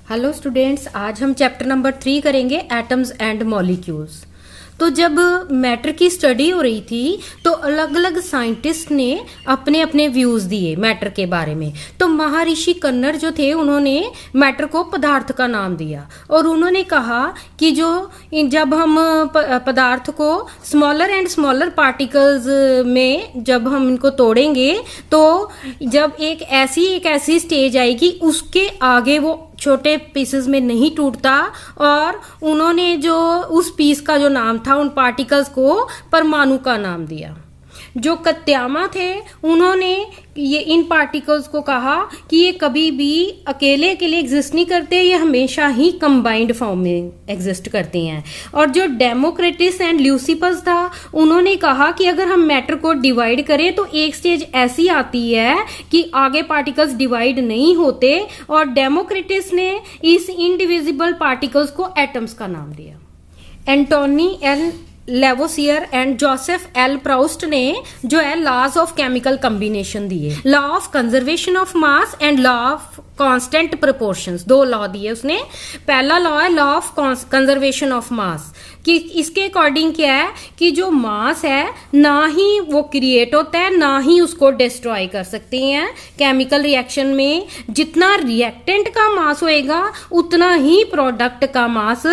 Hello students, आज हम chapter number 3 करेंगे एटम्स एंड मॉलिक्यूल्स। तो जब मैटर की स्टडी हो रही थी तो अलग अलग साइंटिस्ट ने अपने अपने व्यूज़ दिए मैटर के बारे में। तो महर्षि कन्नड़ जो थे उन्होंने मैटर को पदार्थ का नाम दिया और उन्होंने कहा कि जब हम पदार्थ को स्मॉलर एंड स्मॉलर पार्टिकल्स में जब हम इनको तोड़ेंगे तो जब एक ऐसी स्टेज आएगी उसके आगे वो छोटे पीसेस में नहीं टूटता। और उन्होंने जो उस पीस का जो नाम था उन पार्टिकल्स को परमाणु का नाम दिया। जो कत्यामा थे उन्होंने ये इन पार्टिकल्स को कहा कि ये कभी भी अकेले एग्जिस्ट नहीं करते, ये हमेशा ही कंबाइंड फॉर्म में एग्जिस्ट करते हैं। और जो डेमोक्रिटस एंड ल्यूसिपस था उन्होंने कहा कि अगर हम मैटर को डिवाइड करें तो एक स्टेज ऐसी आती है कि आगे पार्टिकल्स डिवाइड नहीं होते, और डेमोक्रिटस ने इस इनडिविजिबल पार्टिकल्स को एटम्स का नाम दिया। Antoine L Lavoisier and Joseph L Proust ने जो है लॉज ऑफ केमिकल कॉम्बिनेशन दिए, law of conservation of mass and law of constant proportions. दो लॉ दिए उसने। पहला लॉ है law of conservation of mass, कि इसके अकॉर्डिंग क्या है कि जो मास है ना ही वो क्रिएट होता है ना ही उसको डिस्ट्रॉय कर सकते हैं। केमिकल रिएक्शन में जितना रिएक्टेंट का मास होएगा उतना ही प्रोडक्ट का मास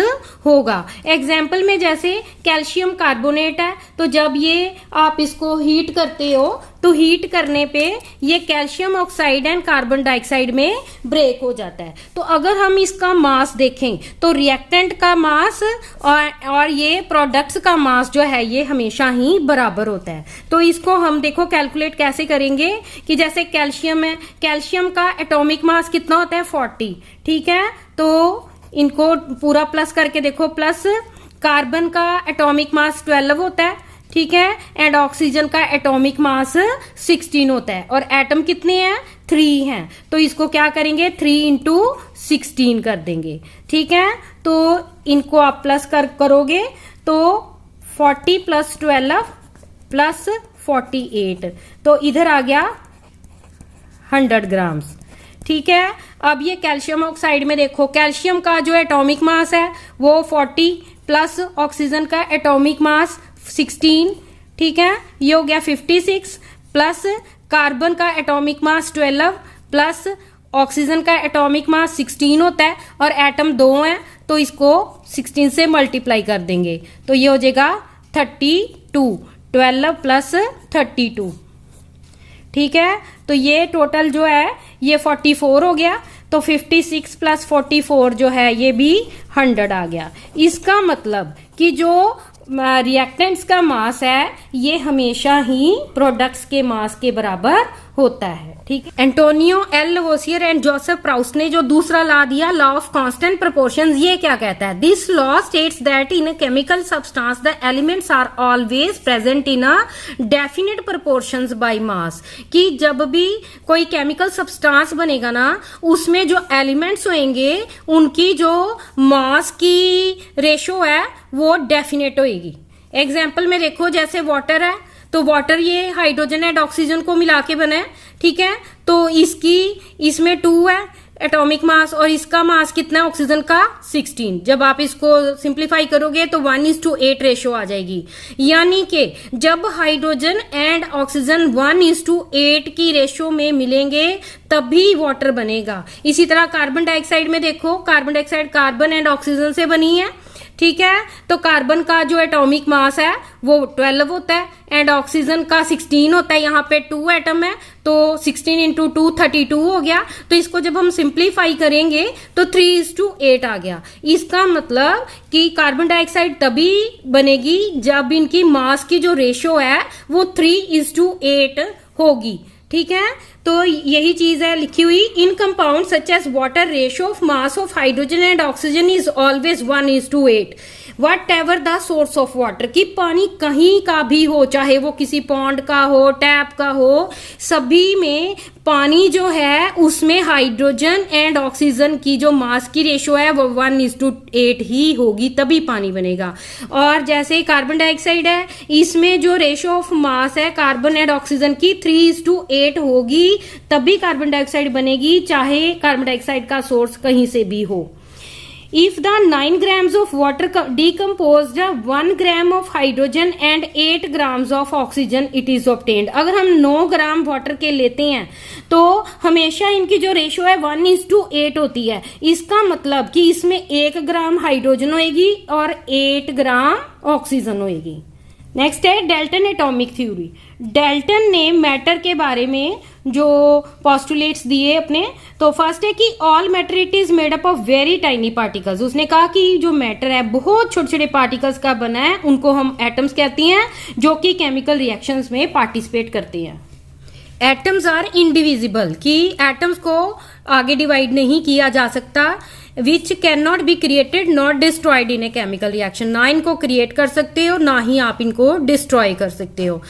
होगा। एग्जाम्पल में जैसे कैल्शियम कार्बोनेट है, तो जब ये आप इसको हीट करते हो तो हीट करने पे ये calcium oxide and carbon dioxide में ब्रेक हो जाता है। तो अगर हम इसका मास देखें तो रिएक्टेंट का मास और ये प्रोडक्ट्स का मास जो है ये हमेशा ही बराबर होता है। तो इसको हम देखो कैलकुलेट कैसे करेंगे कि जैसे कैल्शियम है, कैल्शियम का एटॉमिक मास कितना होता है 40, ठीक है। तो इनको पूरा प्लस करके देखो, प्लस कार्बन का एटॉमिक मास 12 होता है, ठीक है, एंड ऑक्सीजन का एटॉमिक मास 16 होता है। और एटम कितने हैं 3 हैं, तो इसको क्या करेंगे 3 इंटू 16 कर देंगे, ठीक है। तो इनको आप प्लस करोगे तो 40 प्लस 12 प्लस 48, तो इधर आ गया 100 ग्राम्स, ठीक है। अब ये कैल्शियम ऑक्साइड में देखो, कैल्शियम का जो एटॉमिक मास है वो 40 प्लस ऑक्सीजन का एटॉमिक मास 16, ठीक है, ये हो गया 56, प्लस कार्बन का एटॉमिक मास 12 प्लस ऑक्सीजन का एटॉमिक मास 16 होता है, और एटम 2 हैं तो इसको 16 से मल्टीप्लाई कर देंगे तो ये हो जाएगा 32, 12 प्लस 32, ठीक है। तो ये टोटल जो है ये 44 हो गया, तो 56 प्लस 44 जो है ये भी 100 आ गया। इसका मतलब कि जो रिएक्टेंट्स का मास है ये हमेशा ही प्रोडक्ट्स के मास के बराबर होता है, ठीक है। Antonio L Lavoisier and Joseph Proust ने जो दूसरा लॉ दिया, लॉ ऑफ कांस्टेंट प्रोपोर्शंस, ये क्या कहता है, this law states that in a chemical substance the elements are always present in a definite proportions by mass. कि जब भी कोई केमिकल सब्सटेंस बनेगा ना उसमें जो एलिमेंट्स होंगे उनकी जो मास की रेशो है वो डेफिनेट होगी। एग्जाम्पल में देखो, जैसे वाटर है तो वाटर ये हाइड्रोजन एंड ऑक्सीजन को मिला के बना है, ठीक है। तो इसमें 2 है एटॉमिक मास और इसका मास कितना है ऑक्सीजन का 16। जब आप इसको सिंप्लीफाई करोगे तो 1:8 रेशो आ जाएगी। यानी कि जब हाइड्रोजन एंड ऑक्सीजन 1:8 की रेशो में मिलेंगे तभी वाटर बनेगा। इसी तरह कार्बन डाइऑक्साइड में देखो, carbon dioxide carbon and oxygen से बनी है, ठीक है। तो कार्बन का जो एटॉमिक मास है वो 12 होता है एंड ऑक्सीजन का 16 होता है। यहाँ पे 2 एटम है तो 16 इंटू 2 32 हो गया। तो इसको जब हम सिंप्लीफाई करेंगे तो 3:8 आ गया। इसका मतलब कि कार्बन डाइऑक्साइड तभी बनेगी जब इनकी मास की जो रेशो है वो 3:8 होगी, ठीक है। तो यही चीज है लिखी हुई, in compound such as water ratio of mass of hydrogen and oxygen is always 1:8 whatever the source of water. कि पानी कहीं का भी हो, चाहे वो किसी पॉन्ड का हो, टैप का हो, सभी में पानी जो है उसमें हाइड्रोजन एंड ऑक्सीजन की जो मास की रेशो है वो 1:8 ही होगी, तभी पानी बनेगा। और जैसे कार्बन डाइऑक्साइड है इसमें जो रेशो ऑफ मास है कार्बन एंड ऑक्सीजन की 3:8 होगी, तभी कार्बन डाइऑक्साइड बनेगी, चाहे कार्बन डाइऑक्साइड का सोर्स कहीं से भी हो। If the 9 grams of water decomposed 1 gram of hydrogen and 8 grams of oxygen it is obtained। अगर हम 9 ग्राम वाटर के लेते हैं तो हमेशा इनकी जो रेशो है 1:8 होती है। इसका मतलब कि इसमें 1 ग्राम हाइड्रोजन होएगी और 8 ग्राम ऑक्सीजन होएगी। नेक्स्ट है डेल्टन एटॉमिक थ्योरी। डेल्टन ने मैटर के बारे में जो पोस्टुलेट्स दिए अपने, तो फर्स्ट है कि all matter it is made up of very tiny particles. उसने कहा कि जो मैटर है बहुत छोटे छोटे पार्टिकल्स का बना है, उनको हम एटम्स कहती हैं, जो कि केमिकल रिएक्शंस में पार्टिसिपेट करते हैं। एटम्स आर इंडिविजिबल, कि एटम्स को आगे डिवाइड नहीं किया जा सकता। Which can not be created not destroyed in a chemical reaction, ना इनको क्रिएट कर सकते हो ना ही आप इनको डिस्ट्रॉय कर सकते हो।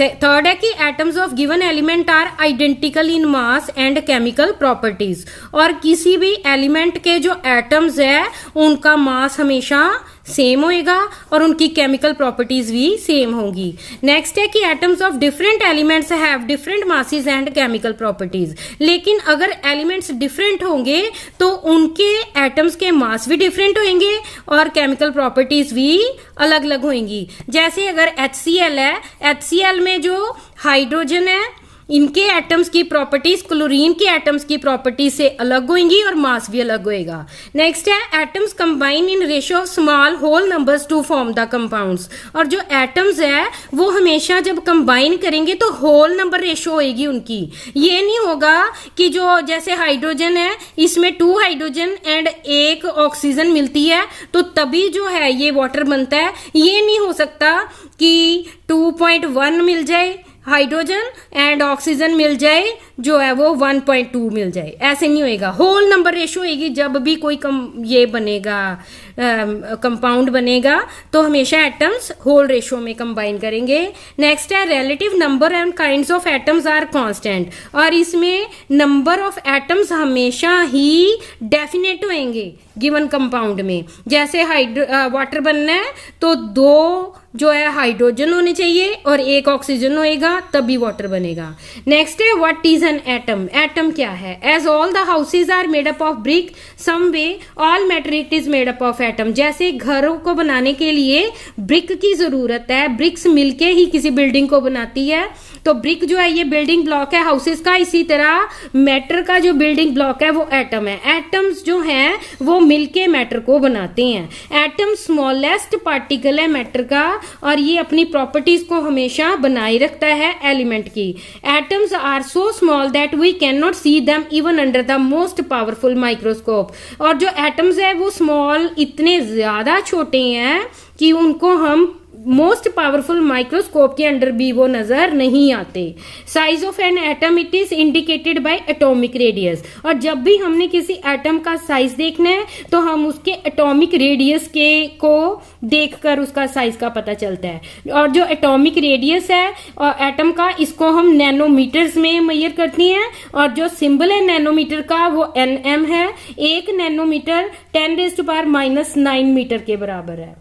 थर्ड है कि atoms of given element are identical in mass and chemical properties, और किसी भी एलिमेंट के जो एटम्स है उनका मास हमेशा सेम होएगा और उनकी केमिकल प्रॉपर्टीज भी सेम होंगी। नेक्स्ट है कि atoms of different elements have different masses and chemical properties, लेकिन अगर एलिमेंट्स डिफरेंट होंगे तो उनके एटम्स के मास भी डिफरेंट होंगे और केमिकल प्रॉपर्टीज भी अलग अलग होंगी। जैसे अगर HCl है, HCl में जो हाइड्रोजन है इनके एटम्स की प्रॉपर्टीज क्लोरीन के एटम्स की प्रॉपर्टीज से अलग होंगी और मास भी अलग होएगा। नेक्स्ट है atoms combine in ratio of small whole numbers to form the compounds, और जो एटम्स है वो हमेशा जब कंबाइन करेंगे तो होल नंबर रेशियो होएगी उनकी। ये नहीं होगा कि जो जैसे हाइड्रोजन है इसमें 2 हाइड्रोजन एंड 1 ऑक्सीजन मिलती है तो तभी जो है ये वाटर बनता है। ये नहीं हो सकता कि 2.1 मिल जाए हाइड्रोजन एंड ऑक्सीजन मिल जाए जो है वो 1.2 मिल जाए, ऐसे नहीं होएगा। होल नंबर रेशो होएगी जब भी कोई ये बनेगा कंपाउंड बनेगा तो हमेशा एटम्स होल रेशो में कंबाइन करेंगे। नेक्स्ट है relative number and kinds of atoms are constant, और इसमें नंबर ऑफ एटम्स हमेशा ही डेफिनेट होंगे गिवन कंपाउंड में। जैसे वाटर बनना है तो 2 जो है हाइड्रोजन होने चाहिए और 1 ऑक्सीजन होएगा तभी वाटर बनेगा। नेक्स्ट है what is an atom. Atom क्या है? As all the houses are made up of brick some way all matter it is made up of atom. जैसे घरों को बनाने के लिए ब्रिक की जरूरत है, ब्रिक्स मिलके ही किसी बिल्डिंग को बनाती है, तो ब्रिक जो है ये बिल्डिंग ब्लॉक है हाउसेज का। इसी तरह मैटर का जो बिल्डिंग ब्लॉक है वो एटम है। एटम्स जो हैं वो मिलके मैटर को बनाते हैं। एटम स्मॉलेस्ट पार्टिकल है मैटर का और ये अपनी प्रॉपर्टीज को हमेशा बनाए रखता है एलिमेंट की। Atoms are so small that we can not see them even under the most powerful microscope. और जो एटम्स है वो स्मॉल इतने ज्यादा छोटे हैं कि उनको हम मोस्ट पावरफुल माइक्रोस्कोप के अंडर भी वो नजर नहीं आते। Size of an atom it is indicated by atomic radius, और जब भी हमने किसी एटम का साइज देखना है तो हम उसके एटॉमिक रेडियस के को देखकर उसका साइज का पता चलता है। और जो एटॉमिक रेडियस है और एटम का इसको हम नैनोमीटर्स में मेजर करती हैं, और जो सिंबल है नैनोमीटर का वो nm है। 1 नैनोमीटर 10⁻⁹ मीटर के बराबर है।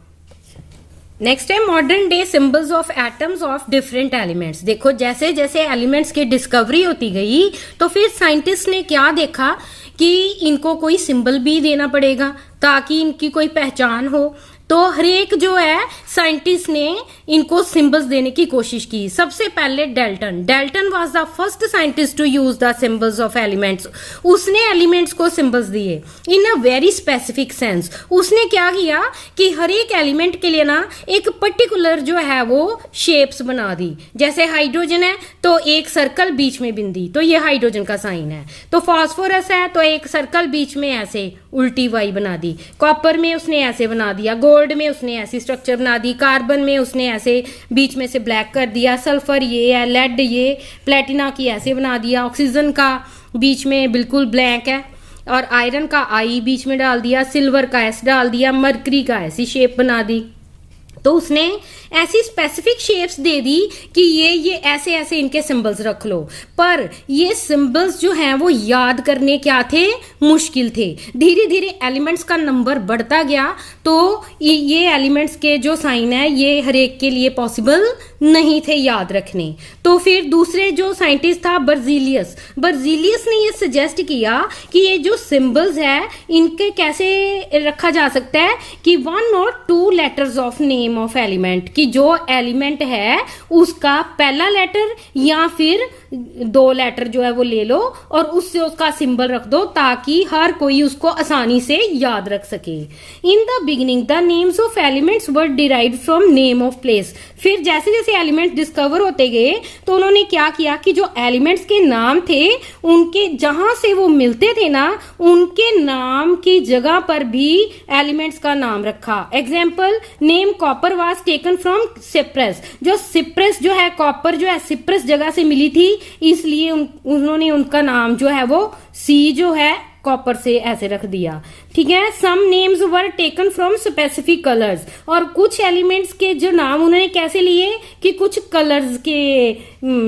नेक्स्ट है modern day symbols of atoms of different elements. देखो जैसे जैसे एलिमेंट्स की डिस्कवरी होती गई तो फिर साइंटिस्ट ने क्या देखा कि इनको कोई सिंबल भी देना पड़ेगा ताकि इनकी कोई पहचान हो। तो हर एक जो है साइंटिस्ट ने इनको सिंबल्स देने की कोशिश की। सबसे पहले Dalton was the first scientist to use the symbols of elements. उसने एलिमेंट्स को सिंबल्स दिए in a very specific sense. उसने क्या किया कि हर एक एलिमेंट के लिए ना एक पर्टिकुलर जो है वो शेप्स बना दी। जैसे हाइड्रोजन है तो एक सर्कल बीच में बिंदी, तो ये हाइड्रोजन का साइन है। तो फास्फोरस है तो एक सर्कल बीच में ऐसे उल्टी वाई बना दी। कॉपर में उसने ऐसे बना दिया, गोल्ड में उसने ऐसी स्ट्रक्चर बना दी, कार्बन में उसने ऐसे बीच में से ब्लैक कर दिया, सल्फर ये है, लेड ये, प्लेटिना की ऐसे बना दिया, ऑक्सीजन का बीच में बिल्कुल ब्लैक है और आयरन का आई बीच में डाल दिया, सिल्वर का ऐसे डाल दिया, मरकरी का ऐसी शेप बना दी। तो उसने ऐसी स्पेसिफिक शेप्स दे दी कि ये ऐसे ऐसे इनके सिंबल्स रख लो। पर ये सिंबल्स जो हैं वो याद करने क्या थे, मुश्किल थे। धीरे धीरे एलिमेंट्स का नंबर बढ़ता गया तो ये एलिमेंट्स के जो साइन है ये हर एक के लिए पॉसिबल नहीं थे याद रखने। तो फिर दूसरे जो साइंटिस्ट था बर्जीलियस ने ये सजेस्ट किया कि ये जो सिंबल्स है इनके कैसे रखा जा सकता है कि 1 और 2 letters of name of element, कि जो एलिमेंट है उसका पहला लेटर या फिर 2 लेटर जो है वो ले लो और उससे उसका सिंबल रख दो ताकि हर कोई उसको आसानी से याद रख सके। In the beginning the names of elements were derived from name of place. फिर जैसे जैसे एलिमेंट्स डिस्कवर होते गए तो उन्होंने क्या किया कि जो एलिमेंट्स के नाम थे उनके जहां से वो मिलते थे ना उनके नाम की जगह पर भी एलिमेंट्स का नाम रखा। Example, name copper was taken from Cyprus. जो सिप्रस जो है, कॉपर जो है सिप्रस जगह से मिली थी, इसलिए उन्होंने उनका नाम जो है वो सी जो है कॉपर से ऐसे रख दिया। ठीक है। Some names were taken from specific colours. और कुछ एलिमेंट्स के जो नाम उन्होंने कैसे लिए कि कुछ कलर्स के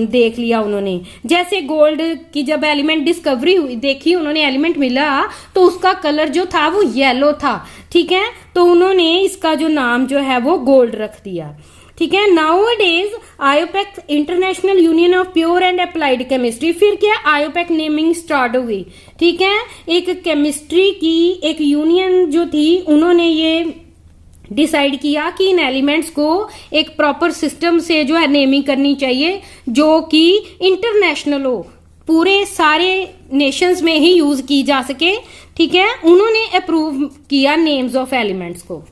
देख लिया उन्होंने। जैसे गोल्ड की जब एलिमेंट डिस्कवरी हुई, देखी उन्होंने एलिमेंट मिला तो उसका कलर जो था वो येलो था। ठीक है। तो उन्होंने इसका जो नाम जो है वो गोल्ड रख दिया। ठीक है। Nowadays IUPAC international union of pure and applied chemistry, फिर क्या आयोपेक नेमिंग स्टार्ट हो गई। ठीक है। एक केमिस्ट्री की एक यूनियन जो थी उन्होंने ये डिसाइड किया कि इन एलिमेंट्स को एक प्रॉपर सिस्टम से जो है नेमिंग करनी चाहिए जो कि इंटरनेशनल हो, पूरे सारे नेशंस में ही यूज की जा सके। ठीक है। उन्होंने अप्रूव किया नेम्स ऑफ एलिमेंट्स को।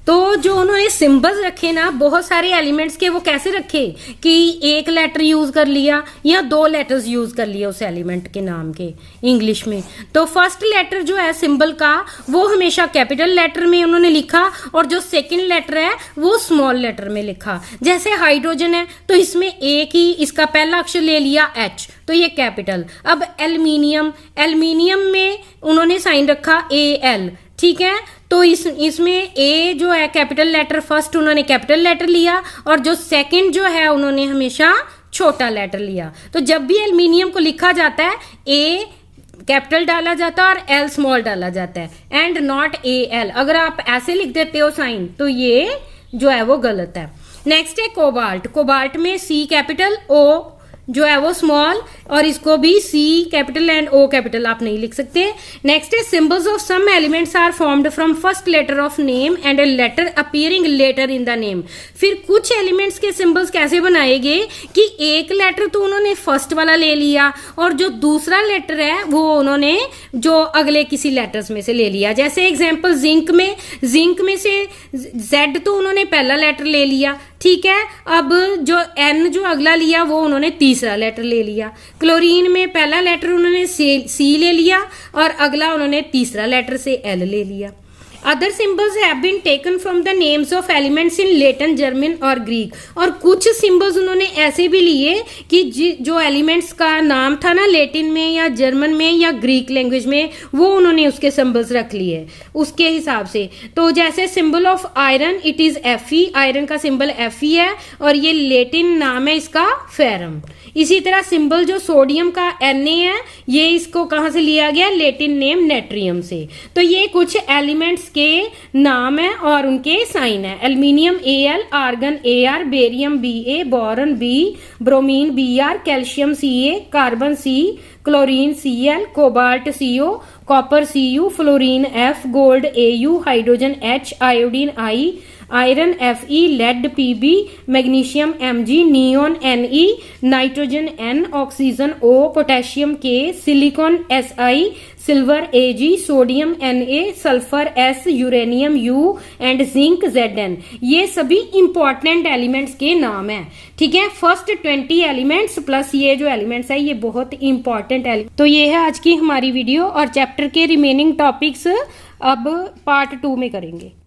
तो जो उन्होंने सिंबल्स रखे ना बहुत सारे एलिमेंट्स के, वो कैसे रखे कि 1 लेटर यूज कर लिया या 2 लेटर्स यूज कर लिया उस एलिमेंट के नाम के इंग्लिश में। तो फर्स्ट लेटर जो है सिंबल का वो हमेशा कैपिटल लेटर में उन्होंने लिखा और जो सेकंड लेटर है वो स्मॉल लेटर में लिखा। जैसे हाइड्रोजन है तो इसमें एक ही इसका पहला अक्षर ले लिया H, तो ये कैपिटल। अब एल्यूमिनियम में उन्होंने साइन रखा AL। ठीक है। तो इसमें ए जो है कैपिटल लेटर, फर्स्ट उन्होंने कैपिटल लेटर लिया और जो सेकंड जो है उन्होंने हमेशा छोटा लेटर लिया। तो जब भी एल्यूमिनियम को लिखा जाता है ए कैपिटल डाला जाता है और एल स्मॉल डाला जाता है, एंड नॉट AL। अगर आप ऐसे लिख देते हो साइन तो ये जो है वो गलत है। नेक्स्ट है कोबाल्ट में C कैपिटल O जो है वो स्मॉल और इसको भी C capital and O capital आप नहीं लिख सकते। नेक्स्ट है symbols of some elements are formed from first letter of name and a letter appearing letter in the name. फिर कुछ एलिमेंट्स के सिंबल्स कैसे बनाए गए कि एक लेटर तो उन्होंने फर्स्ट वाला ले लिया और जो दूसरा लेटर है वो उन्होंने जो अगले किसी लेटर्स में से ले लिया। जैसे एग्जाम्पल जिंक में से Z तो उन्होंने पहला लेटर ले लिया। ठीक है। अब जो N जो अगला लिया वो उन्होंने तीसरा लेटर ले लिया। क्लोरीन में पहला लेटर उन्होंने C ले लिया और अगला उन्होंने तीसरा लेटर से L ले लिया। Other symbols have been taken from the names of elements in Latin, German और ग्रीक। और कुछ सिंबल्स उन्होंने ऐसे भी लिए कि जो एलिमेंट्स का नाम था ना लेटिन में या जर्मन में या ग्रीक लैंग्वेज में वो उन्होंने उसके सिंबल्स रख लिए उसके हिसाब से। तो जैसे symbol of iron it is Fe, iron का सिंबल Fe है और ये लेटिन नाम है इसका फेरम। इसी तरह सिंबल जो सोडियम का Na है ये इसको कहां से लिया गया, लेटिन नेम नेट्रियम से। तो ये कुछ एलिमेंट्स के नाम है और उनके साइन है। Aluminium Al, argon Ar, barium Ba, boron B, bromine Br, calcium Ca, carbon C, chlorine Cl, cobalt CO, copper Cu, fluorine F, gold Au, hydrogen H, iodine I, iron Fe, lead Pb, magnesium Mg, neon Ne, nitrogen N, oxygen O, potassium K, silicon Si, silver Ag, sodium Na, sulphur S, uranium U and zinc Zn। ये सभी important elements के नाम है। ठीक है। First 20 elements plus ये जो elements है ये बहुत इंपॉर्टेंट एलिमेंट। तो ये है आज की हमारी वीडियो और चैप्टर के रिमेनिंग टॉपिक्स अब पार्ट 2 में करेंगे।